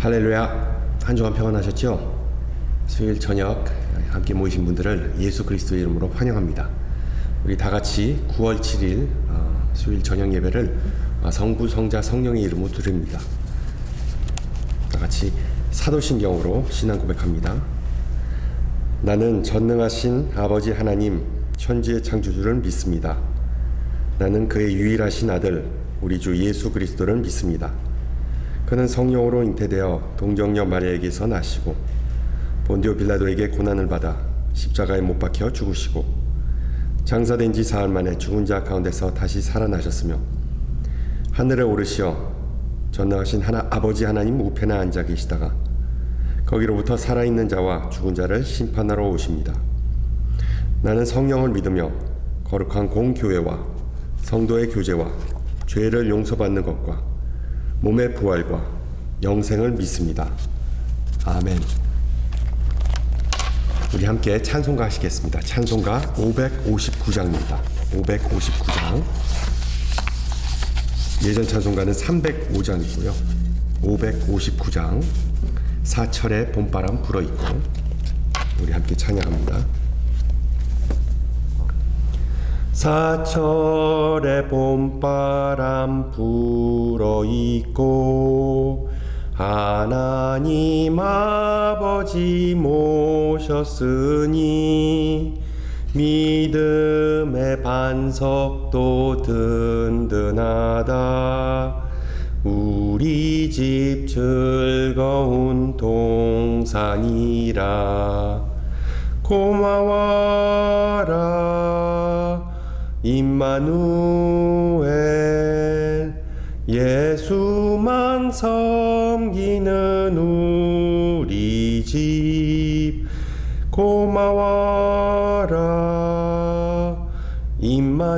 할렐루야. 한 주간 평안하셨죠? 수요일 저녁 함께 모이신 분들을 예수 그리스도의 이름으로 환영합니다. 우리 다 같이 9월 7일 수요일 저녁 예배를 성부, 성자, 성령의 이름으로 드립니다. 다 같이 사도신경으로 신앙 고백합니다. 나는 전능하신 아버지 하나님 천지의 창조주를 믿습니다. 나는 그의 유일하신 아들 우리 주 예수 그리스도를 믿습니다. 그는 성령으로 잉태되어 동정녀 마리아에게서 나시고 본디오 빌라도에게 고난을 받아 십자가에 못 박혀 죽으시고 장사된 지 사흘 만에 죽은 자 가운데서 다시 살아나셨으며 하늘에 오르시어 전능하신 아버지 하나님 우편에 앉아 계시다가 거기로부터 살아있는 자와 죽은 자를 심판하러 오십니다. 나는 성령을 믿으며 거룩한 공교회와 성도의 교제와 죄를 용서받는 것과 몸의 부활과 영생을 믿습니다. 아멘. 우리 함께 찬송가 하시겠습니다. 찬송가 559장입니다. 559장. 예전 찬송가는 305장이고요. 559장. 사철의 봄바람 불어있고 우리 함께 찬양합니다. 사철의 봄바람 불어있고 하나님 아버지 모셨으니 믿음의 반석도 든든하다. 우리 집 즐거운 동산이라. 고마워라 임마누엘. 예수만 섬기는 우리 집. 고마워라 임마누엘.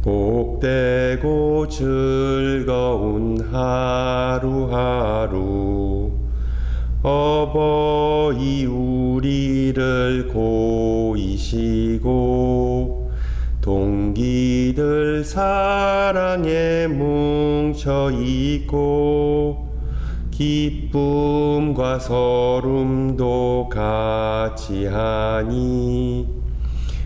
복되고 즐거운 하루하루. 어버이 우리를 고이시고 동기들 사랑에 뭉쳐있고 기쁨과 서름도 같이 하니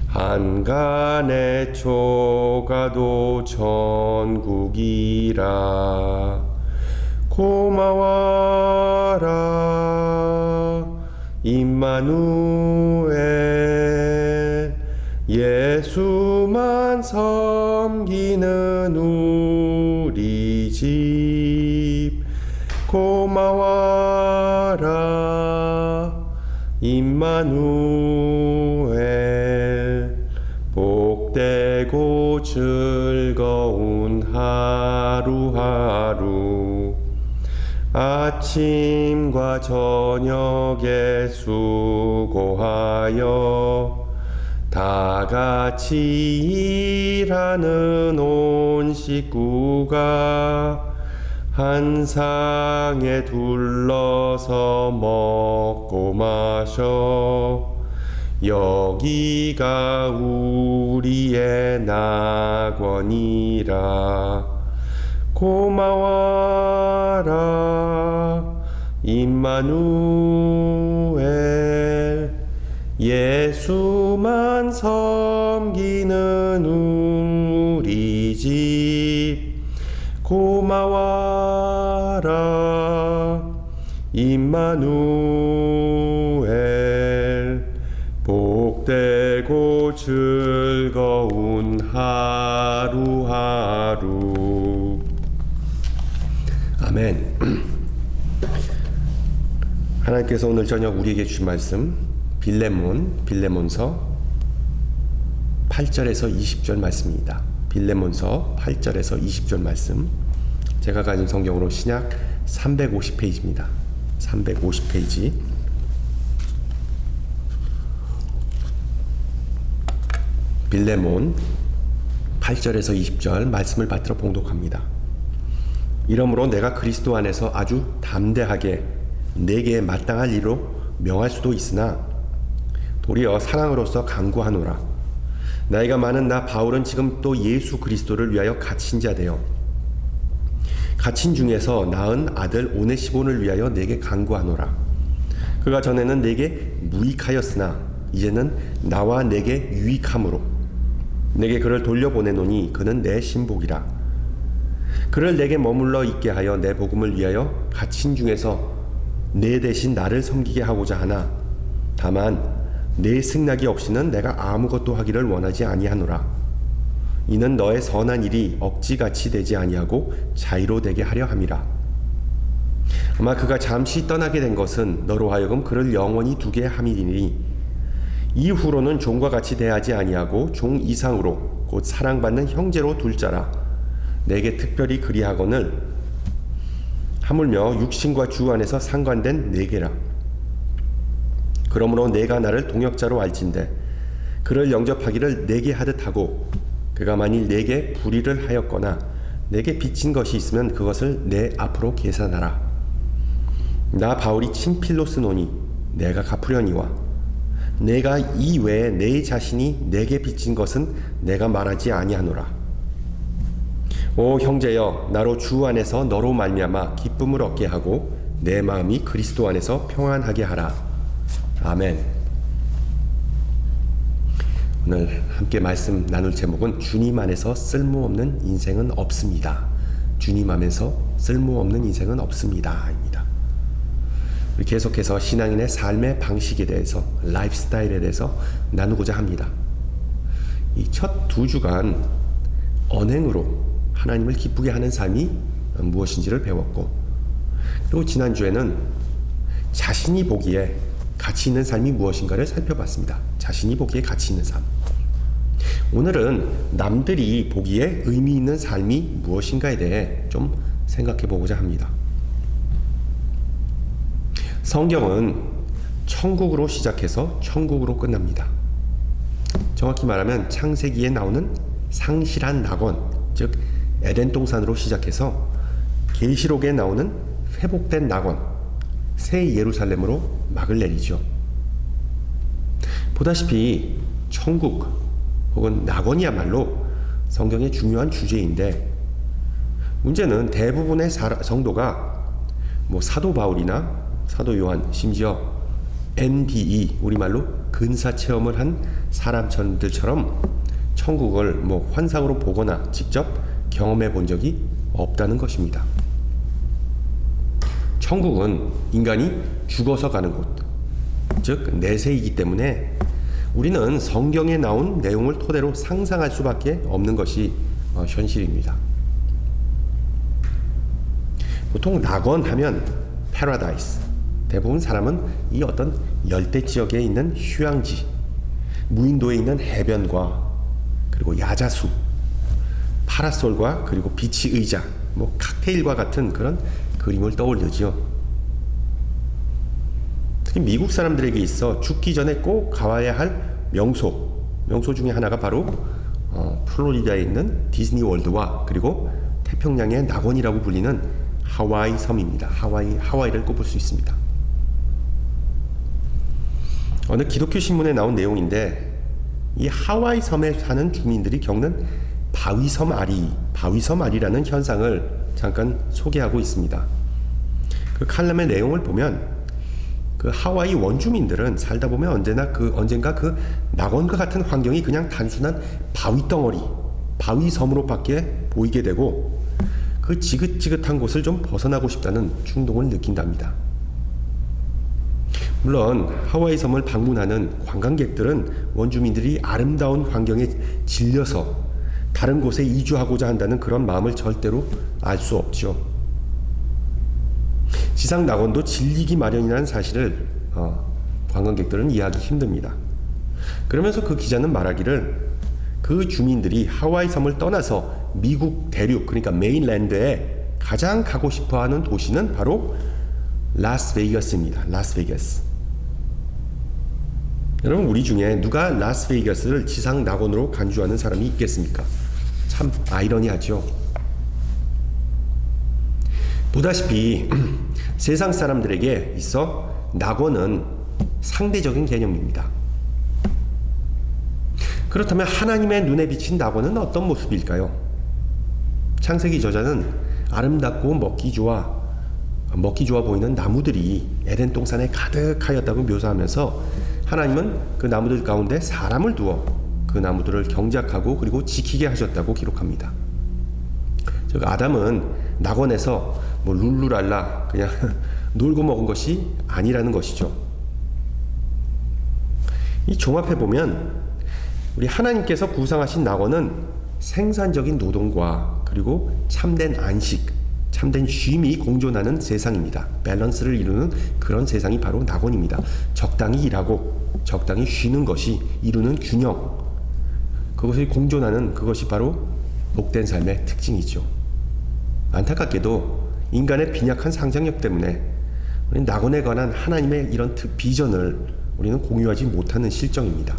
한간의 초가도 천국이라. 고마워라 임마누엘. 예수만 섬기는 우리 집. 고마워라 임마누엘. 복되고 즐거운 하루하루. 아침과 저녁에 수고하여 다 같이 일하는 온 식구가 한 상에 둘러서 먹고 마셔. 여기가 우리의 낙원이라. 고마워라 임마누엘. 예수만 섬기는 우리 집. 고마워라 임마누엘. 복되고 즐거운 하루하루. 아멘. 하나님께서 오늘 저녁 우리에게 주신 말씀 빌레몬서 8절에서 20절 말씀입니다. 빌레몬서 8절에서 20절 말씀. 제가 가진 성경으로 신약 350페이지입니다. 350페이지. 빌레몬 8절에서 20절 말씀을 받들어 봉독합니다. 이러므로 내가 그리스도 안에서 아주 담대하게 내게 마땅할 일로 명할 수도 있으나 도리어 사랑으로서 간구하노라. 나이가 많은 나 바울은 지금 또 예수 그리스도를 위하여 갇힌 자 되어 갇힌 중에서 낳은 아들 오네시몬을 위하여 내게 간구하노라. 그가 전에는 내게 무익하였으나 이제는 나와 내게 유익함으로 내게 그를 돌려보내노니 그는 내 신복이라. 그를 내게 머물러 있게 하여 내 복음을 위하여 갇힌 중에서 내 대신 나를 섬기게 하고자 하나 다만 내 승낙이 없이는 내가 아무것도 하기를 원하지 아니하노라. 이는 너의 선한 일이 억지같이 되지 아니하고 자의로 되게 하려 함이라. 아마 그가 잠시 떠나게 된 것은 너로 하여금 그를 영원히 두게 함이니 이후로는 종과 같이 대하지 아니하고 종 이상으로 곧 사랑받는 형제로 둘 자라. 내게 특별히 그리하거늘 하물며 육신과 주 안에서 상관된 내게라. 그러므로 내가 나를 동역자로 알진대 그를 영접하기를 내게 하듯 하고 그가 만일 내게 불의를 하였거나 내게 빚진 것이 있으면 그것을 내 앞으로 계산하라. 나 바울이 친필로 쓰노니 내가 갚으려니와 내가 이 외에 내 자신이 내게 빚진 것은 내가 말하지 아니하노라. 오 형제여, 나로 주 안에서 너로 말미암아 기쁨을 얻게 하고 내 마음이 그리스도 안에서 평안하게 하라. 아멘. 오늘 함께 말씀 나눌 제목은 주님 안에서 쓸모없는 인생은 없습니다. 주님 안에서 쓸모없는 인생은 없습니다 입니다. 우리 계속해서 신앙인의 삶의 방식에 대해서, 라이프스타일에 대해서 나누고자 합니다. 이 첫 2주간 언행으로 하나님을 기쁘게 하는 삶이 무엇인지를 배웠고, 그리고 지난주에는 자신이 보기에 가치 있는 삶이 무엇인가를 살펴봤습니다. 자신이 보기에 가치 있는 삶. 오늘은 남들이 보기에 의미 있는 삶이 무엇인가에 대해 좀 생각해 보고자 합니다. 성경은 천국으로 시작해서 천국으로 끝납니다. 정확히 말하면 창세기에 나오는 상실한 낙원, 즉 에덴 동산으로 시작해서 계시록에 나오는 회복된 낙원, 새 예루살렘으로 막을 내리죠. 보다시피 천국 혹은 낙원이야말로 성경의 중요한 주제인데, 문제는 대부분의 성도가 사도 바울이나 사도 요한, 심지어 NDE, 우리말로 근사 체험을 한 사람들처럼 천국을 환상으로 보거나 직접 경험해 본 적이 없다는 것입니다. 천국은 인간이 죽어서 가는 곳, 즉 내세이기 때문에 우리는 성경에 나온 내용을 토대로 상상할 수밖에 없는 것이 현실입니다. 보통 낙원 하면 패러다이스, 대부분 사람은 이 어떤 열대 지역에 있는 휴양지, 무인도에 있는 해변과 그리고 야자수, 파라솔과 그리고 비치 의자, 칵테일과 같은 그런 그림을 떠올리죠. 특히 미국 사람들에게 있어 죽기 전에 꼭 가봐야 할 명소 중에 하나가 바로 플로리다에 있는 디즈니 월드와 그리고 태평양의 낙원이라고 불리는 하와이 섬입니다. 하와이를 꼽을 수 있습니다. 어느 기독교 신문에 나온 내용인데, 이 하와이 섬에 사는 주민들이 겪는 바위섬 아리라는 현상을 잠깐 소개하고 있습니다. 그 칼럼의 내용을 보면 그 하와이 원주민들은 살다 보면 언젠가 그 낙원과 같은 환경이 그냥 단순한 바위덩어리, 바위섬으로밖에 보이게 되고 그 지긋지긋한 곳을 좀 벗어나고 싶다는 충동을 느낀답니다. 물론 하와이 섬을 방문하는 관광객들은 원주민들이 아름다운 환경에 질려서 다른 곳에 이주하고자 한다는 그런 마음을 절대로 알 수 없죠. 지상 낙원도 질리기 마련이라는 사실을 관광객들은 이해하기 힘듭니다. 그러면서 그 기자는 말하기를 그 주민들이 하와이 섬을 떠나서 미국 대륙, 그러니까 메인랜드에 가장 가고 싶어하는 도시는 바로 라스베이거스입니다. 라스베이거스. 여러분, 우리 중에 누가 라스베이거스를 지상 낙원으로 간주하는 사람이 있겠습니까? 참 아이러니하죠. 보다시피 세상 사람들에게 있어 낙원은 상대적인 개념입니다. 그렇다면 하나님의 눈에 비친 낙원은 어떤 모습일까요? 창세기 저자는 아름답고 먹기 좋아 보이는 나무들이 에덴 동산에 가득하였다고 묘사하면서 하나님은 그 나무들 가운데 사람을 두어 그 나무들을 경작하고 그리고 지키게 하셨다고 기록합니다. 즉 아담은 낙원에서 뭐 룰루랄라 그냥 놀고 먹은 것이 아니라는 것이죠. 이 종합해 보면 우리 하나님께서 구상하신 낙원은 생산적인 노동과 그리고 참된 안식, 참된 쉼이 공존하는 세상입니다. 밸런스를 이루는 그런 세상이 바로 낙원입니다. 적당히 일하고 적당히 쉬는 것이 이루는 균형, 그것이 공존하는 그것이 바로 복된 삶의 특징이죠. 안타깝게도 인간의 빈약한 상상력 때문에 우리 낙원에 관한 하나님의 이런 비전을 우리는 공유하지 못하는 실정입니다.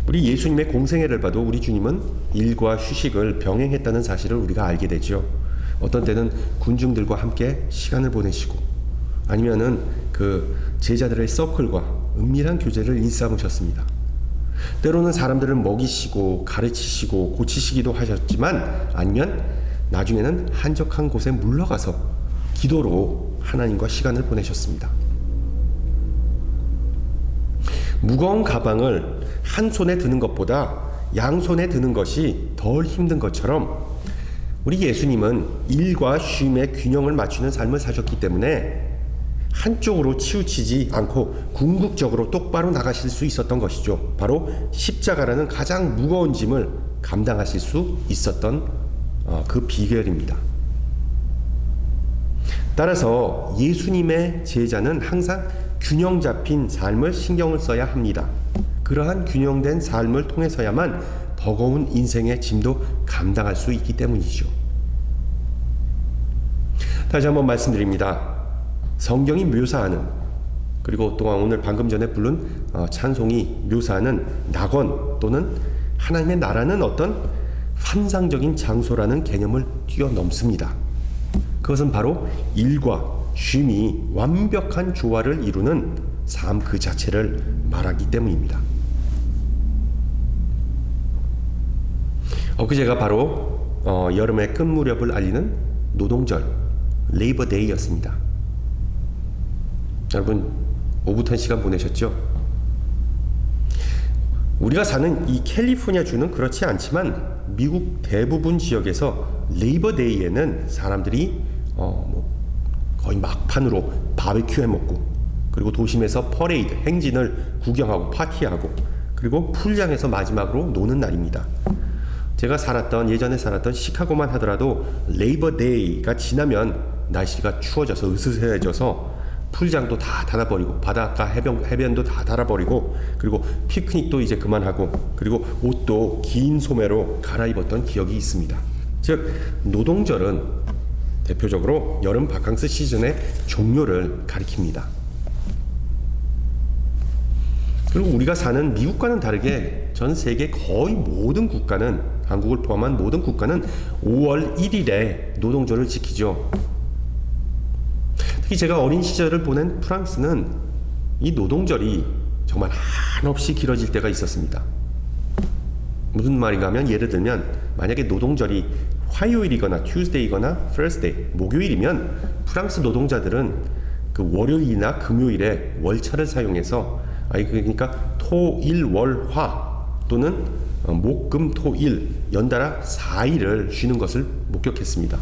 우리 예수님의 공생애를 봐도 우리 주님은 일과 휴식을 병행했다는 사실을 우리가 알게 되죠. 어떤 때는 군중들과 함께 시간을 보내시고 아니면은 그 제자들의 서클과 은밀한 교제를 일삼으셨습니다. 때로는 사람들을 먹이시고 가르치시고 고치시기도 하셨지만 아니면 나중에는 한적한 곳에 물러가서 기도로 하나님과 시간을 보내셨습니다. 무거운 가방을 한 손에 드는 것보다 양손에 드는 것이 덜 힘든 것처럼 우리 예수님은 일과 쉼의 균형을 맞추는 삶을 사셨기 때문에 한쪽으로 치우치지 않고 궁극적으로 똑바로 나가실 수 있었던 것이죠. 바로 십자가라는 가장 무거운 짐을 감당하실 수 있었던 그 비결입니다. 따라서 예수님의 제자는 항상 균형 잡힌 삶을 신경을 써야 합니다. 그러한 균형된 삶을 통해서야만 버거운 인생의 짐도 감당할 수 있기 때문이죠. 다시 한번 말씀드립니다. 성경이 묘사하는, 그리고 또한 오늘 방금 전에 부른 찬송이 묘사하는 낙원 또는 하나님의 나라는 어떤 환상적인 장소라는 개념을 뛰어넘습니다. 그것은 바로 일과 쉼이 완벽한 조화를 이루는 삶 그 자체를 말하기 때문입니다. 엊그제가 바로 여름의 끝 무렵을 알리는 노동절 레이버 데이였습니다. 여러분 오붓한 시간 보내셨죠? 우리가 사는 이 캘리포니아 주는 그렇지 않지만 미국 대부분 지역에서 레이버 데이에는 사람들이 거의 막판으로 바베큐 해먹고 그리고 도심에서 퍼레이드 행진을 구경하고 파티하고 그리고 풀장에서 마지막으로 노는 날입니다. 제가 예전에 살았던 시카고만 하더라도 레이버 데이가 지나면 날씨가 추워져서 으스스해져서 풀장도 다 닫아버리고 바닷가 해변도 다 닫아버리고 그리고 피크닉도 이제 그만하고 그리고 옷도 긴 소매로 갈아입었던 기억이 있습니다. 즉 노동절은 대표적으로 여름 바캉스 시즌의 종료를 가리킵니다. 그리고 우리가 사는 미국과는 다르게 전 세계 거의 모든 국가는, 한국을 포함한 모든 국가는 5월 1일에 노동절을 지키죠. 특히 제가 어린 시절을 보낸 프랑스는 이 노동절이 정말 한없이 길어질 때가 있었습니다. 무슨 말인가 하면 예를 들면 만약에 노동절이 화요일이거나 Tuesday이거나 Thursday, 목요일이면 프랑스 노동자들은 그 월요일이나 금요일에 월차를 사용해서 그러니까 토, 일, 월, 화 또는 목, 금, 토, 일 연달아 4일을 쉬는 것을 목격했습니다.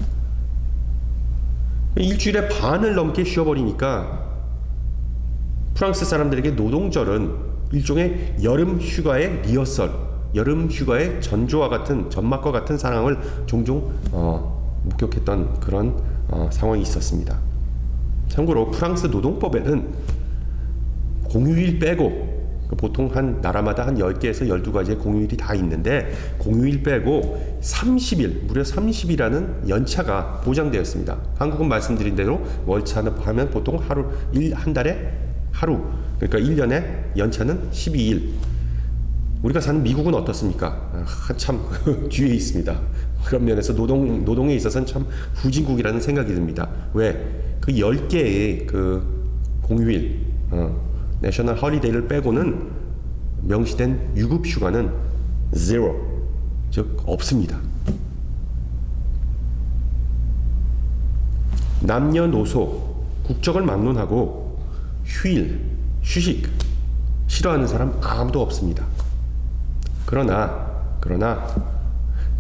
일주일에 반을 넘게 쉬어버리니까 프랑스 사람들에게 노동절은 일종의 여름 휴가의 리허설, 여름 휴가의 전조와 같은 전막과 같은 상황을 종종 목격했던 그런 상황이 있었습니다. 참고로 프랑스 노동법에는 공휴일 빼고 보통 한 나라마다 한 10개에서 12가지의 공휴일이 다 있는데 공휴일 빼고 30일, 무려 30일이라는 연차가 보장되었습니다. 한국은 말씀드린 대로 월차는 하면 보통 한 달에 하루, 그러니까 1년에 연차는 12일. 우리가 사는 미국은 어떻습니까? 한참 뒤에 있습니다. 그런 면에서 노동에 있어서는 참 후진국이라는 생각이 듭니다. 왜? 그 10개의 그 공휴일, 내셔널 허리데이를 빼고는 명시된 유급 휴가는 0, 즉 없습니다. 남녀노소, 국적을 막론하고 휴식 싫어하는 사람 아무도 없습니다. 그러나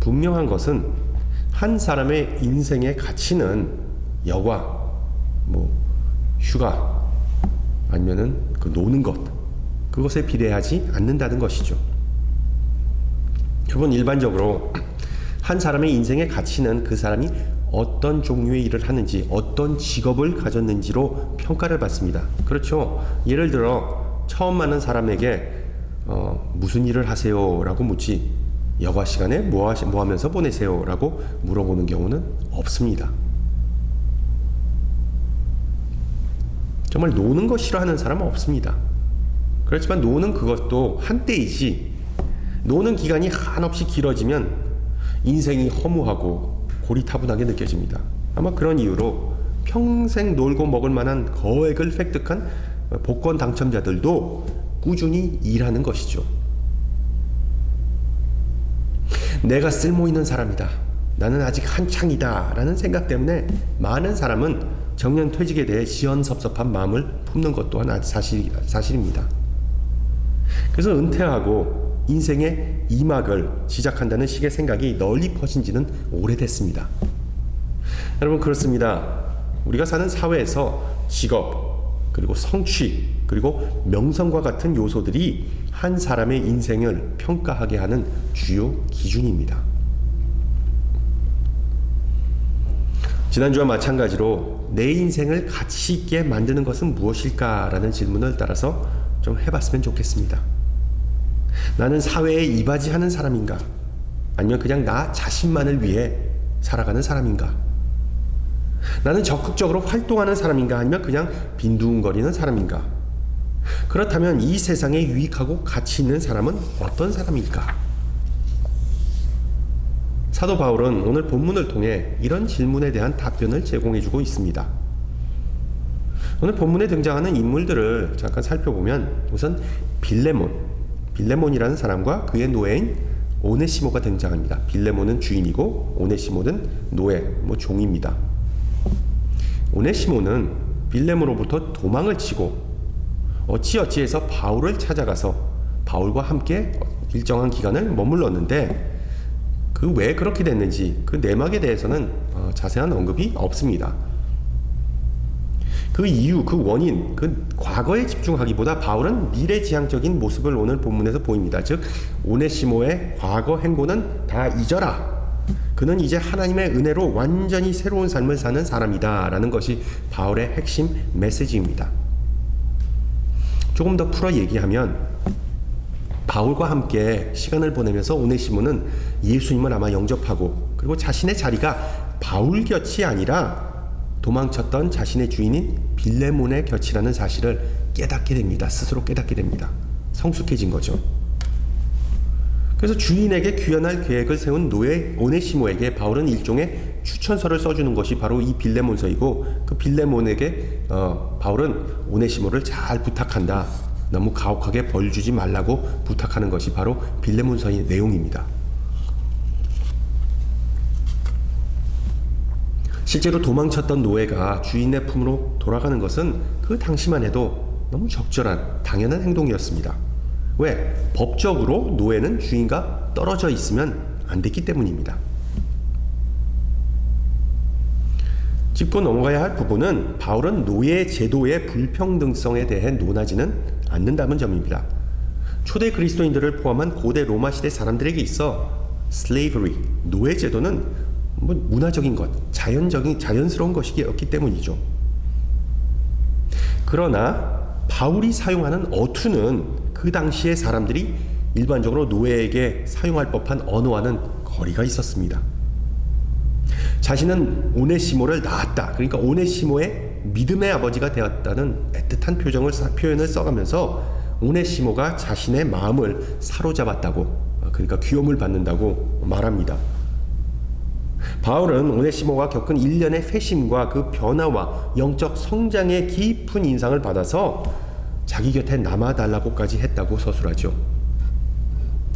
분명한 것은 한 사람의 인생의 가치는 여가, 휴가, 아니면은 그 노는 것, 그것에 비례하지 않는다는 것이죠. 여러분, 일반적으로 한 사람의 인생의 가치는 그 사람이 어떤 종류의 일을 하는지, 어떤 직업을 가졌는지로 평가를 받습니다. 그렇죠. 예를 들어 처음 만난 사람에게 무슨 일을 하세요? 라고 묻지, 여가 시간에 뭐 하면서 보내세요? 라고 물어보는 경우는 없습니다. 정말 노는 거 싫어하는 사람은 없습니다. 그렇지만 노는 그것도 한때이지, 노는 기간이 한없이 길어지면 인생이 허무하고 고리타분하게 느껴집니다. 아마 그런 이유로 평생 놀고 먹을 만한 거액을 획득한 복권 당첨자들도 꾸준히 일하는 것이죠. 내가 쓸모있는 사람이다, 나는 아직 한창이다 라는 생각 때문에 많은 사람은 정년퇴직에 대해 시원섭섭한 마음을 품는 것 또한 사실입니다. 그래서 은퇴하고 인생의 2막을 시작한다는 식의 생각이 널리 퍼진 지는 오래됐습니다. 여러분, 그렇습니다. 우리가 사는 사회에서 직업, 그리고 성취, 그리고 명성과 같은 요소들이 한 사람의 인생을 평가하게 하는 주요 기준입니다. 지난주와 마찬가지로 내 인생을 가치 있게 만드는 것은 무엇일까라는 질문을 따라서 좀 해봤으면 좋겠습니다. 나는 사회에 이바지하는 사람인가? 아니면 그냥 나 자신만을 위해 살아가는 사람인가? 나는 적극적으로 활동하는 사람인가? 아니면 그냥 빈둥거리는 사람인가? 그렇다면 이 세상에 유익하고 가치 있는 사람은 어떤 사람일까? 사도 바울은 오늘 본문을 통해 이런 질문에 대한 답변을 제공해주고 있습니다. 오늘 본문에 등장하는 인물들을 잠깐 살펴보면 우선 빌레몬이라는 사람과 그의 노예인 오네시모가 등장합니다. 빌레몬은 주인이고 오네시모는 노예, 종입니다. 오네시모는 빌레몬으로부터 도망을 치고 어찌어찌해서 바울을 찾아가서 바울과 함께 일정한 기간을 머물렀는데 그 왜 그렇게 됐는지 그 내막에 대해서는 자세한 언급이 없습니다. 그 이유, 그 원인, 그 과거에 집중하기보다 바울은 미래지향적인 모습을 오늘 본문에서 보입니다. 즉 오네시모의 과거 행보는 다 잊어라. 그는 이제 하나님의 은혜로 완전히 새로운 삶을 사는 사람이다 라는 것이 바울의 핵심 메시지입니다. 조금 더 풀어 얘기하면 바울과 함께 시간을 보내면서 오네시모는 예수님을 아마 영접하고 그리고 자신의 자리가 바울 곁이 아니라 도망쳤던 자신의 주인인 빌레몬의 곁이라는 사실을 깨닫게 됩니다. 스스로 깨닫게 됩니다. 성숙해진 거죠. 그래서 주인에게 귀환할 계획을 세운 노예 오네시모에게 바울은 일종의 추천서를 써주는 것이 바로 이 빌레몬서이고 그 빌레몬에게 바울은 오네시모를 잘 부탁한다. 너무 가혹하게 벌 주지 말라고 부탁하는 것이 바로 빌레몬서의 내용입니다. 실제로 도망쳤던 노예가 주인의 품으로 돌아가는 것은 그 당시만 해도 너무 적절한 당연한 행동이었습니다. 왜? 법적으로 노예는 주인과 떨어져 있으면 안 됐기 때문입니다. 짚고 넘어가야 할 부분은 바울은 노예 제도의 불평등성에 대해 논하지는 않는다는 점입니다. 초대 그리스도인들을 포함한 고대 로마 시대 사람들에게 있어 slavery, 노예 제도는 문화적인 것, 자연스러운 것이었기 때문이죠. 그러나 바울이 사용하는 어투는 그 당시의 사람들이 일반적으로 노예에게 사용할 법한 언어와는 거리가 있었습니다. 자신은 오네시모를 낳았다. 그러니까 오네시모의 믿음의 아버지가 되었다는 애틋한 표현을 써가면서 오네시모가 자신의 마음을 사로잡았다고, 그러니까 귀염을 받는다고 말합니다. 바울은 오네시모가 겪은 일련의 회심과 그 변화와 영적 성장의 깊은 인상을 받아서 자기 곁에 남아달라고까지 했다고 서술하죠.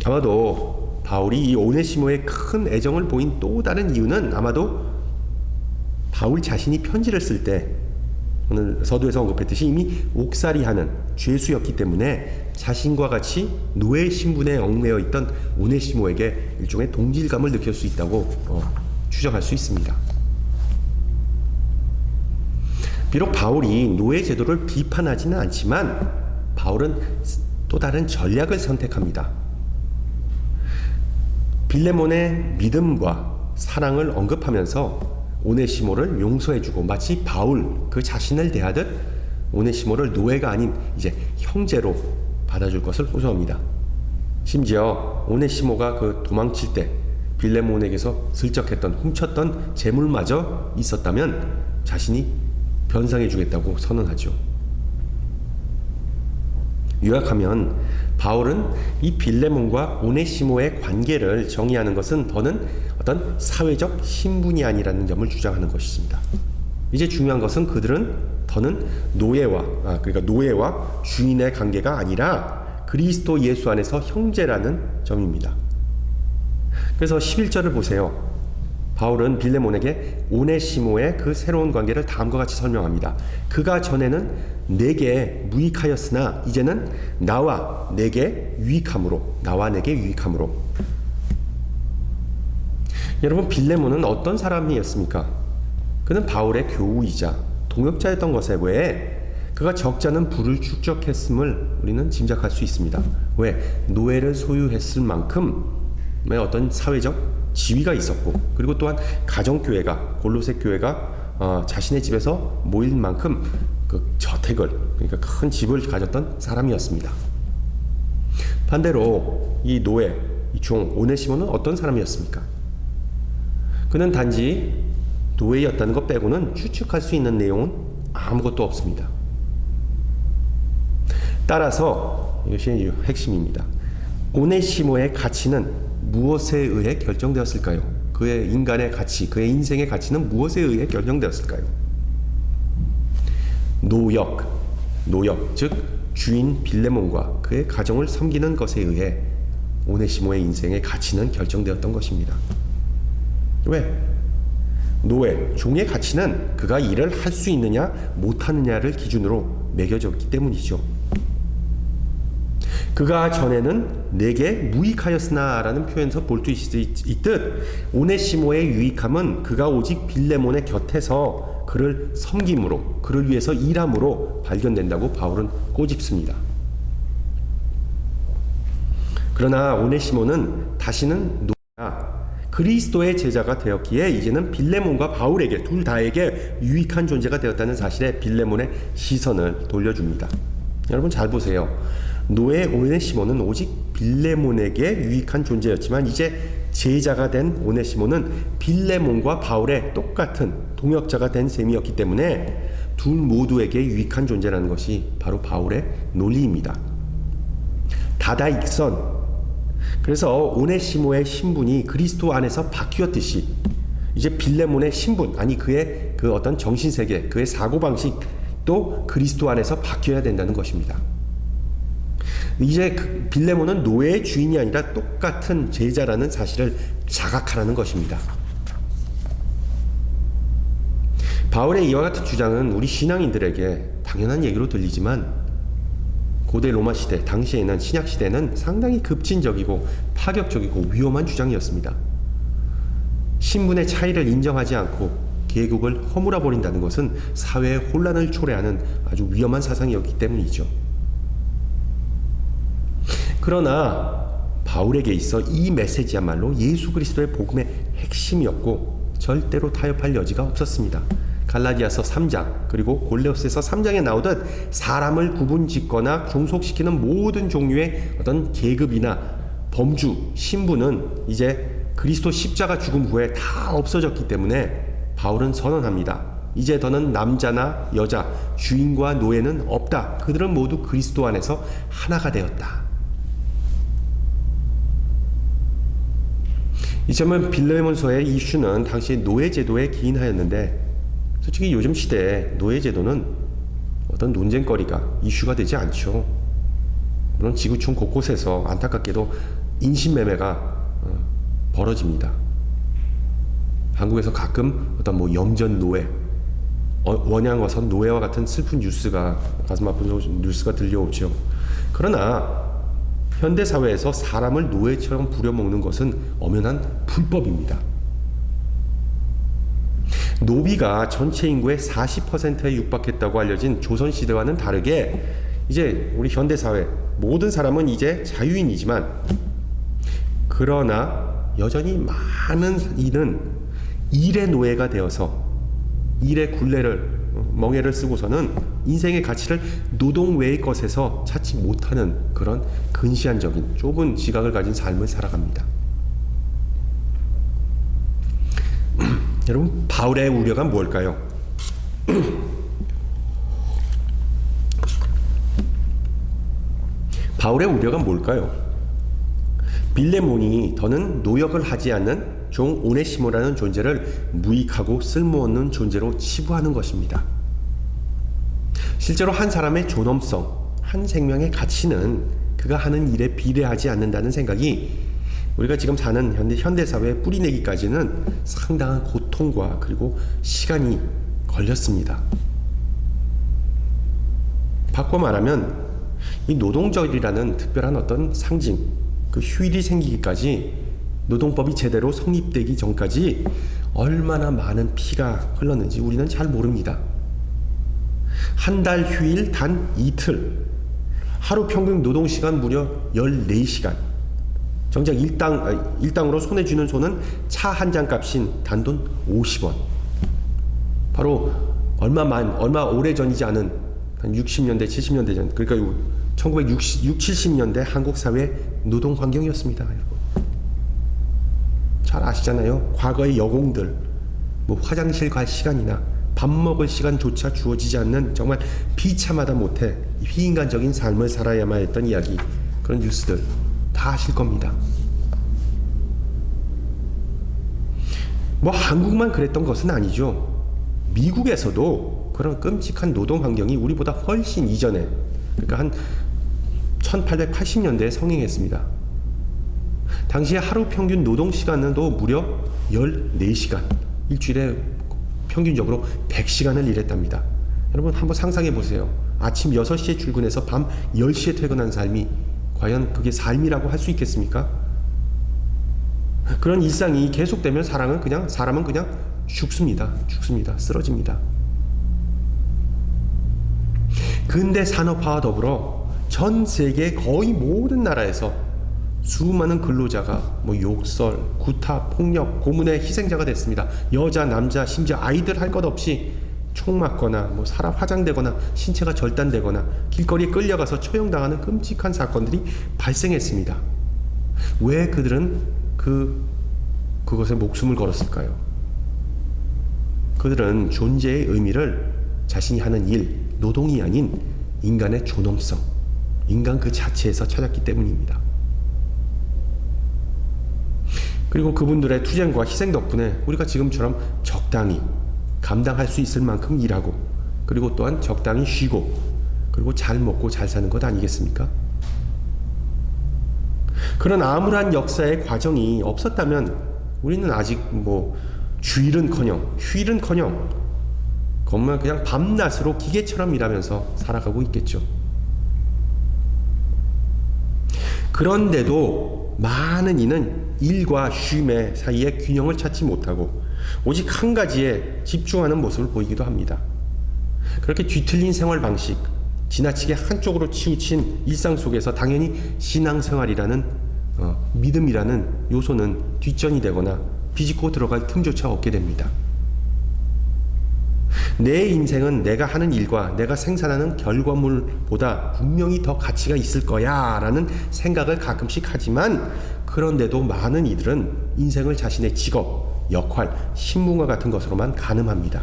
아마도 바울이 이 오네시모의 큰 애정을 보인 또 다른 이유는 아마도 바울 자신이 편지를 쓸 때 오늘 서두에서 언급했듯이 이미 옥살이하는 죄수였기 때문에 자신과 같이 노예 신분에 얽매여 있던 오네시모에게 일종의 동질감을 느낄 수 있다고 추정할 수 있습니다. 비록 바울이 노예 제도를 비판하지는 않지만 바울은 또 다른 전략을 선택합니다. 빌레몬의 믿음과 사랑을 언급하면서 오네시모를 용서해주고 마치 바울 그 자신을 대하듯 오네시모를 노예가 아닌 이제 형제로 받아줄 것을 호소합니다. 심지어 오네시모가 그 도망칠 때 빌레몬에게서 슬쩍 훔쳤던 재물마저 있었다면 자신이 변상해주겠다고 선언하죠. 요약하면 바울은 이 빌레몬과 오네시모의 관계를 정의하는 것은 더는 어떤 사회적 신분이 아니라는 점을 주장하는 것입니다. 이제 중요한 것은 그들은 더는 노예와 주인의 관계가 아니라 그리스도 예수 안에서 형제라는 점입니다. 그래서 11절을 보세요. 바울은 빌레몬에게 오네시모의 그 새로운 관계를 다음과 같이 설명합니다. 그가 전에는 내게 무익하였으나 이제는 나와 내게 유익함으로. 여러분, 빌레몬은 어떤 사람이었습니까? 그는 바울의 교우이자 동역자였던 것에 외에 그가 적지 않은 부를 축적했음을 우리는 짐작할 수 있습니다. 왜? 노예를 소유했을 만큼의 어떤 사회적 지위가 있었고, 그리고 또한 가정교회가, 골로새 교회가 자신의 집에서 모일 만큼 그 저택을, 그러니까 큰 집을 가졌던 사람이었습니다. 반대로 이 노예, 이 종 오네시모는 어떤 사람이었습니까? 그는 단지 노예였다는 것 빼고는 추측할 수 있는 내용은 아무것도 없습니다. 따라서 이것이 핵심입니다. 오네시모의 가치는 무엇에 의해 결정되었을까요? 그의 인간의 가치, 그의 인생의 가치는 무엇에 의해 결정되었을까요? 노역, 즉 주인 빌레몬과 그의 가정을 섬기는 것에 의해 오네시모의 인생의 가치는 결정되었던 것입니다. 왜? 노예, 종의 가치는 그가 일을 할 수 있느냐 못하느냐를 기준으로 매겨졌기 때문이죠. 그가 전에는 내게 무익하였으나 라는 표현에서 볼 수 있듯 오네시모의 유익함은 그가 오직 빌레몬의 곁에서 그를 섬김으로, 그를 위해서 일함으로 발견된다고 바울은 꼬집습니다. 그러나 오네시모는 다시는 노예가 그리스도의 제자가 되었기에 이제는 빌레몬과 바울에게 둘 다에게 유익한 존재가 되었다는 사실에 빌레몬의 시선을 돌려줍니다. 여러분 잘 보세요. 노예 오네시모는 오직 빌레몬에게 유익한 존재였지만 이제 제자가 된 오네시모는 빌레몬과 바울의 똑같은 동역자가 된 셈이었기 때문에 둘 모두에게 유익한 존재라는 것이 바로 바울의 논리입니다. 다다익선. 그래서 오네시모의 신분이 그리스도 안에서 바뀌었듯이 이제 빌레몬의 신분, 아니 그의 그 어떤 정신세계, 그의 사고방식도 그리스도 안에서 바뀌어야 된다는 것입니다. 이제 빌레몬은 노예의 주인이 아니라 똑같은 제자라는 사실을 자각하라는 것입니다. 바울의 이와 같은 주장은 우리 신앙인들에게 당연한 얘기로 들리지만 고대 로마 시대, 당시에는 신약 시대는 상당히 급진적이고 파격적이고 위험한 주장이었습니다. 신분의 차이를 인정하지 않고 계급을 허물어 버린다는 것은 사회의 혼란을 초래하는 아주 위험한 사상이었기 때문이죠. 그러나 바울에게 있어 이 메시지야말로 예수 그리스도의 복음의 핵심이었고 절대로 타협할 여지가 없었습니다. 갈라디아서 3장 그리고 골로새서 3장에 나오듯 사람을 구분짓거나 종속시키는 모든 종류의 어떤 계급이나 범주, 신분은 이제 그리스도 십자가 죽음 후에 다 없어졌기 때문에 바울은 선언합니다. 이제 더는 남자나 여자, 주인과 노예는 없다. 그들은 모두 그리스도 안에서 하나가 되었다. 이 점은 빌레몬서의 이슈는 당시 노예제도에 기인하였는데 솔직히 요즘 시대에 노예제도는 어떤 논쟁거리가 이슈가 되지 않죠. 물론 지구촌 곳곳에서 안타깝게도 인신매매가 벌어집니다. 한국에서 가끔 어떤 뭐 염전 노예, 원양어선 노예와 같은 슬픈 뉴스가, 가슴 아픈 뉴스가 들려오죠. 그러나 현대 사회에서 사람을 노예처럼 부려먹는 것은 엄연한 불법입니다. 노비가 전체 인구의 40%에 육박했다고 알려진 조선시대와는 다르게 이제 우리 현대사회 모든 사람은 이제 자유인이지만, 그러나 여전히 많은 이는 일의 노예가 되어서 일의 굴레를, 멍에를 쓰고서는 인생의 가치를 노동 외의 것에서 찾지 못하는 그런 근시안적인 좁은 지각을 가진 삶을 살아갑니다. 여러분, 바울의 우려가 뭘까요? 바울의 우려가 뭘까요? 빌레몬이 더는 노역을 하지 않는 종 오네시모라는 존재를 무익하고 쓸모없는 존재로 치부하는 것입니다. 실제로 한 사람의 존엄성, 한 생명의 가치는 그가 하는 일에 비례하지 않는다는 생각이 우리가 지금 사는 현대사회에 뿌리내기까지는 상당한 고통과 그리고 시간이 걸렸습니다. 바꿔 말하면 이 노동절이라는 특별한 어떤 상징, 그 휴일이 생기기까지, 노동법이 제대로 성립되기 전까지 얼마나 많은 피가 흘렀는지 우리는 잘 모릅니다. 한 달 휴일 단 이틀, 하루 평균 노동시간 무려 14시간, 정작 일당으로 손에 쥐는 손은 차 한 잔 값인 단돈 50원. 바로 얼마 오래전이지 않은 한 60년대, 70년대 전, 그러니까 1960, 70년대 한국 사회 노동 환경이었습니다. 여러분. 잘 아시잖아요. 과거의 여공들, 뭐 화장실 갈 시간이나 밥 먹을 시간조차 주어지지 않는 정말 비참하다 못해 비인간적인 삶을 살아야만 했던 이야기, 그런 뉴스들 다 아실 겁니다. 뭐 한국만 그랬던 것은 아니죠. 미국에서도 그런 끔찍한 노동 환경이 우리보다 훨씬 이전에, 그러니까 한 1880년대에 성행했습니다. 당시에 하루 평균 노동 시간도 무려 14시간, 일주일에 평균적으로 100시간을 일했답니다. 여러분 한번 상상해 보세요. 아침 6시에 출근해서 밤 10시에 퇴근한 삶이 과연 그게 삶이라고 할 수 있겠습니까? 그런 일상이 계속되면 사람은 그냥 죽습니다. 쓰러집니다. 근대 산업화와 더불어 전 세계 거의 모든 나라에서 수많은 근로자가 욕설, 구타, 폭력, 고문의 희생자가 됐습니다. 여자, 남자, 심지어 아이들 할 것 없이 총 맞거나 사람 화장되거나 신체가 절단되거나 길거리에 끌려가서 처형당하는 끔찍한 사건들이 발생했습니다. 왜 그들은 그것에 목숨을 걸었을까요? 그들은 존재의 의미를 자신이 하는 일, 노동이 아닌 인간의 존엄성, 인간 그 자체에서 찾았기 때문입니다. 그리고 그분들의 투쟁과 희생 덕분에 우리가 지금처럼 적당히 감당할 수 있을 만큼 일하고, 그리고 또한 적당히 쉬고, 그리고 잘 먹고 잘 사는 것 아니겠습니까? 그런 암울한 역사의 과정이 없었다면 우리는 아직 주일은커녕 휴일은커녕 정말 그냥 밤낮으로 기계처럼 일하면서 살아가고 있겠죠. 그런데도 많은 이는 일과 쉼의 사이에 균형을 찾지 못하고 오직 한 가지에 집중하는 모습을 보이기도 합니다. 그렇게 뒤틀린 생활 방식, 지나치게 한쪽으로 치우친 일상 속에서 당연히 신앙생활이라는 믿음이라는 요소는 뒷전이 되거나 비집고 들어갈 틈조차 없게 됩니다. 내 인생은 내가 하는 일과 내가 생산하는 결과물보다 분명히 더 가치가 있을 거야 라는 생각을 가끔씩 하지만, 그런데도 많은 이들은 인생을 자신의 직업, 역할, 신분과 같은 것으로만 가늠합니다.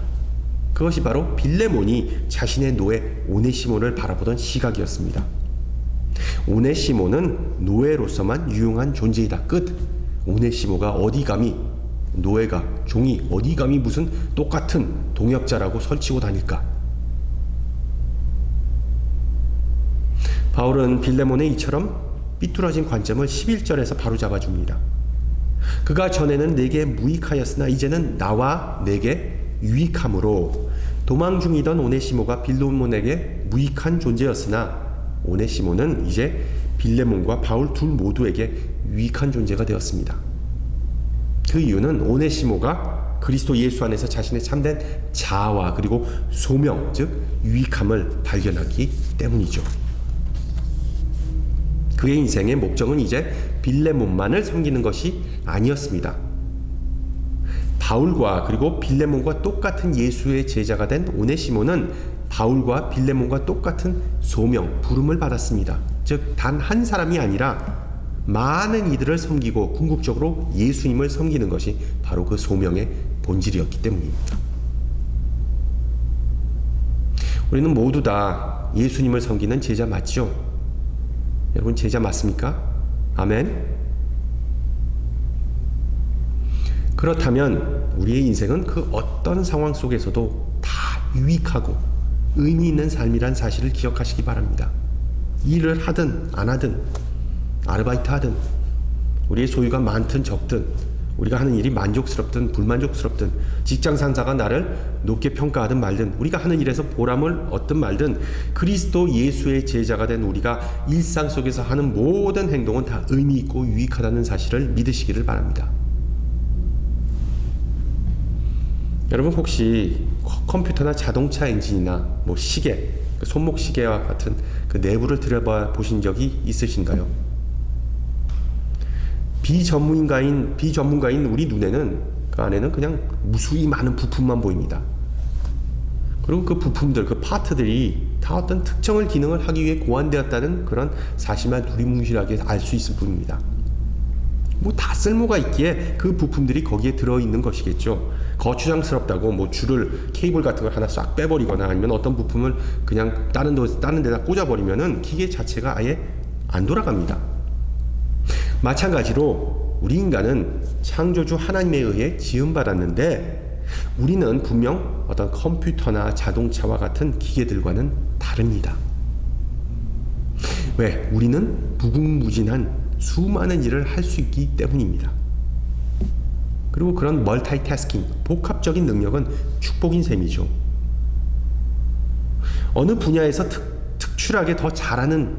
그것이 바로 빌레몬이 자신의 노예 오네시모를 바라보던 시각이었습니다. 오네시모는 노예로서만 유용한 존재이다. 끝. 오네시모가 어디 감히, 노예가, 종이 어디 감히 무슨 똑같은 동역자라고 설치고 다닐까? 바울은 빌레몬의 이처럼 삐뚤어진 관점을 11절에서 바로잡아줍니다. 그가 전에는 내게 무익하였으나 이제는 나와 내게 유익함으로 도망 중이던 오네시모가 빌레몬에게 무익한 존재였으나 오네시모는 이제 빌레몬과 바울 둘 모두에게 유익한 존재가 되었습니다. 그 이유는 오네시모가 그리스도 예수 안에서 자신의 참된 자아와 그리고 소명, 즉 유익함을 발견하기 때문이죠. 그의 인생의 목적은 이제 빌레몬만을 섬기는 것이 아니었습니다. 바울과 그리고 빌레몬과 똑같은 예수의 제자가 된 오네시모는 바울과 빌레몬과 똑같은 소명, 부름을 받았습니다. 즉 단 한 사람이 아니라 많은 이들을 섬기고 궁극적으로 예수님을 섬기는 것이 바로 그 소명의 본질이었기 때문입니다. 우리는 모두 다 예수님을 섬기는 제자 맞죠? 여러분 제자 맞습니까? 아멘. 그렇다면 우리의 인생은 그 어떤 상황 속에서도 다 유익하고 의미 있는 삶이란 사실을 기억하시기 바랍니다. 일을 하든 안 하든 아르바이트 하든 우리의 소유가 많든 적든 우리가 하는 일이 만족스럽든 불만족스럽든 직장 상사가 나를 높게 평가하든 말든 우리가 하는 일에서 보람을 얻든 말든 그리스도 예수의 제자가 된 우리가 일상 속에서 하는 모든 행동은 다 의미 있고 유익하다는 사실을 믿으시기를 바랍니다. 여러분 혹시 컴퓨터나 자동차 엔진이나 뭐 시계, 손목 시계와 같은 그 내부를 들여봐 보신 적이 있으신가요? 비전문가인 우리 눈에는 그 안에는 그냥 무수히 많은 부품만 보입니다. 그리고 그 부품들, 그 파트들이 다 어떤 특정을 기능을 하기 위해 고안되었다는 그런 사실만 두리뭉실하게 알 수 있을 뿐입니다. 뭐 다 쓸모가 있기에 그 부품들이 거기에 들어있는 것이겠죠. 거추장스럽다고 뭐 줄을 케이블 같은 걸 하나 싹 빼버리거나 아니면 어떤 부품을 그냥 다른 데다 꽂아버리면은 기계 자체가 아예 안 돌아갑니다. 마찬가지로 우리 인간은 창조주 하나님에 의해 지음받았는데 우리는 분명 어떤 컴퓨터나 자동차와 같은 기계들과는 다릅니다. 왜? 우리는 무궁무진한 수많은 일을 할 수 있기 때문입니다. 그리고 그런 멀티태스킹, 복합적인 능력은 축복인 셈이죠. 어느 분야에서 특출하게 더 잘하는,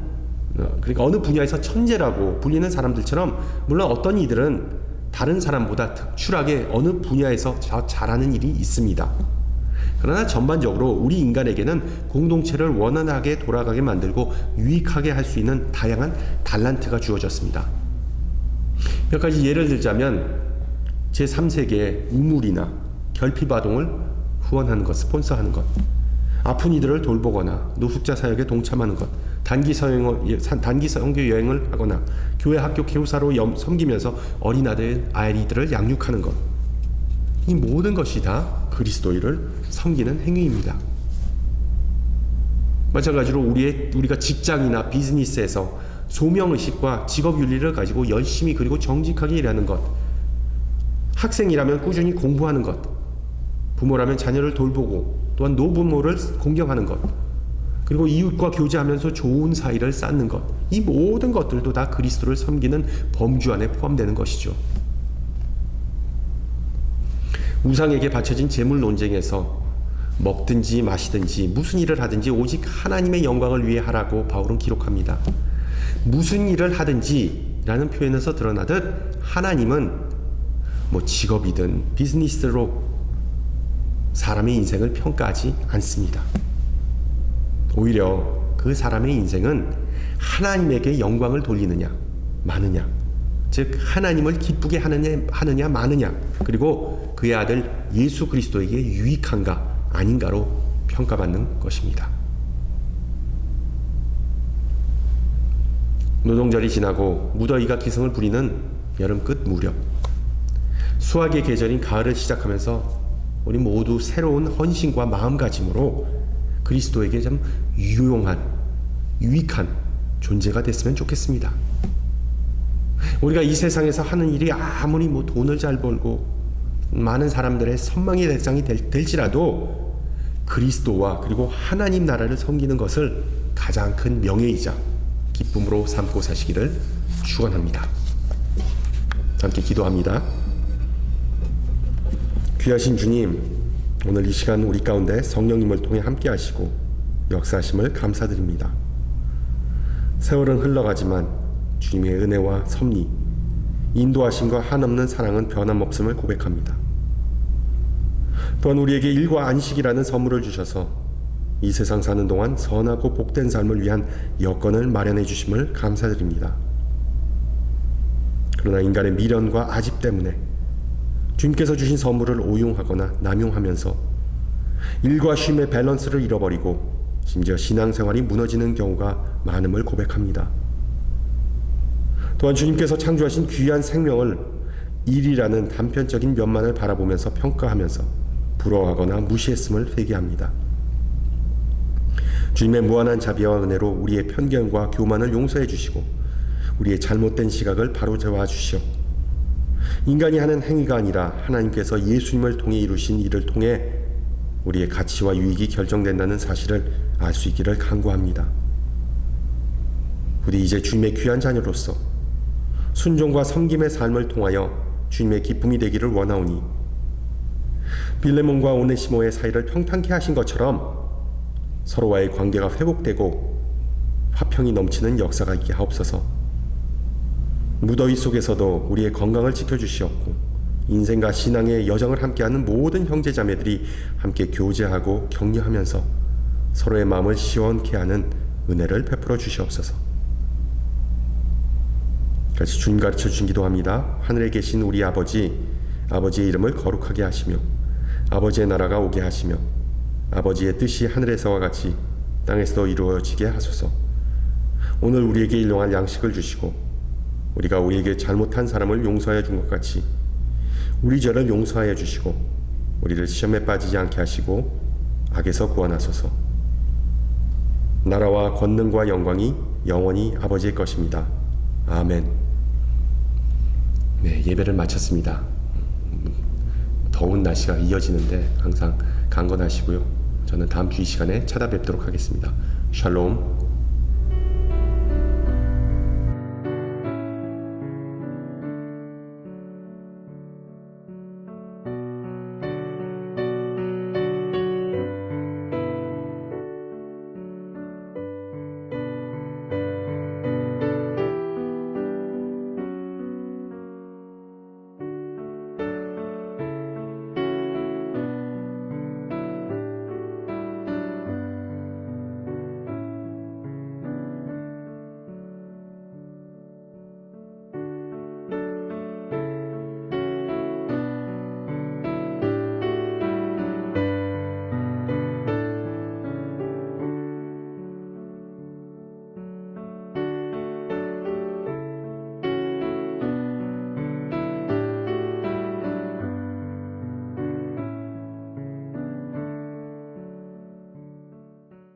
그러니까 어느 분야에서 천재라고 불리는 사람들처럼 물론 어떤 이들은 다른 사람보다 특출하게 어느 분야에서 더 잘하는 일이 있습니다. 그러나 전반적으로 우리 인간에게는 공동체를 원활하게 돌아가게 만들고 유익하게 할 수 있는 다양한 달란트가 주어졌습니다. 몇 가지 예를 들자면 제3세계의 우물이나 결핍아동을 후원하는 것, 스폰서하는 것, 아픈 이들을 돌보거나 노숙자 사역에 동참하는 것, 단기 선교 여행을 하거나 교회 학교 교사로 섬기면서 어린 아이들을 양육하는 것, 이 모든 것이 다 그리스도인을 섬기는 행위입니다. 마찬가지로 우리가 직장이나 비즈니스에서 소명의식과 직업윤리를 가지고 열심히 그리고 정직하게 일하는 것, 학생이라면 꾸준히 공부하는 것, 부모라면 자녀를 돌보고 또한 노부모를 공경하는 것, 그리고 이웃과 교제하면서 좋은 사이를 쌓는 것, 이 모든 것들도 다 그리스도를 섬기는 범주 안에 포함되는 것이죠. 우상에게 바쳐진 재물 논쟁에서 먹든지 마시든지 무슨 일을 하든지 오직 하나님의 영광을 위해 하라고 바울은 기록합니다. 무슨 일을 하든지 라는 표현에서 드러나듯 하나님은 뭐 직업이든 비즈니스로 사람의 인생을 평가하지 않습니다. 오히려 그 사람의 인생은 하나님에게 영광을 돌리느냐 마느냐, 즉 하나님을 기쁘게 하느냐 마느냐, 그리고 그의 아들 예수 그리스도에게 유익한가 아닌가로 평가받는 것입니다. 노동절이 지나고 무더위가 기승을 부리는 여름 끝 무렵, 수학의 계절인 가을을 시작하면서 우리 모두 새로운 헌신과 마음가짐으로 그리스도에게 좀 유익한 존재가 됐으면 좋겠습니다. 우리가 이 세상에서 하는 일이 아무리 뭐 돈을 잘 벌고 많은 사람들의 선망의 대상이 될지라도 그리스도와 그리고 하나님 나라를 섬기는 것을 가장 큰 명예이자 기쁨으로 삼고 사시기를 축원합니다. 함께 기도합니다. 귀하신 주님, 오늘 이 시간 우리 가운데 성령님을 통해 함께 하시고 역사하심을 감사드립니다. 세월은 흘러가지만 주님의 은혜와 섭리, 인도하심과 한없는 사랑은 변함없음을 고백합니다. 또한 우리에게 일과 안식이라는 선물을 주셔서 이 세상 사는 동안 선하고 복된 삶을 위한 여건을 마련해 주심을 감사드립니다. 그러나 인간의 미련과 아집 때문에 주님께서 주신 선물을 오용하거나 남용하면서 일과 쉼의 밸런스를 잃어버리고 심지어 신앙생활이 무너지는 경우가 많음을 고백합니다. 또한 주님께서 창조하신 귀한 생명을 일이라는 단편적인 면만을 바라보면서 평가하면서 부러워하거나 무시했음을 회개합니다. 주님의 무한한 자비와 은혜로 우리의 편견과 교만을 용서해 주시고 우리의 잘못된 시각을 바로잡아 주시오. 인간이 하는 행위가 아니라 하나님께서 예수님을 통해 이루신 일을 통해 우리의 가치와 유익이 결정된다는 사실을 알 수 있기를 간구합니다. 부디 이제 주님의 귀한 자녀로서 순종과 섬김의 삶을 통하여 주님의 기쁨이 되기를 원하오니 빌레몬과 오네시모의 사이를 평탄케 하신 것처럼 서로와의 관계가 회복되고 화평이 넘치는 역사가 있게 하옵소서. 무더위 속에서도 우리의 건강을 지켜주시옵고 인생과 신앙의 여정을 함께하는 모든 형제자매들이 함께 교제하고 격려하면서 서로의 마음을 시원케 하는 은혜를 베풀어 주시옵소서. 같이 주님 가르쳐 주신 기도합니다. 하늘에 계신 우리 아버지의 이름을 거룩하게 하시며 아버지의 나라가 오게 하시며 아버지의 뜻이 하늘에서와 같이 땅에서도 이루어지게 하소서. 오늘 우리에게 일용할 양식을 주시고 우리가 우리에게 잘못한 사람을 용서하여 준 것 같이 우리 죄를 용서하여 주시고 우리를 시험에 빠지지 않게 하시고 악에서 구원하소서. 나라와 권능과 영광이 영원히 아버지의 것입니다. 아멘. 네, 예배를 마쳤습니다. 더운 날씨가 이어지는데 항상 강건하시고요. 저는 다음 주 이 시간에 찾아뵙도록 하겠습니다. 샬롬.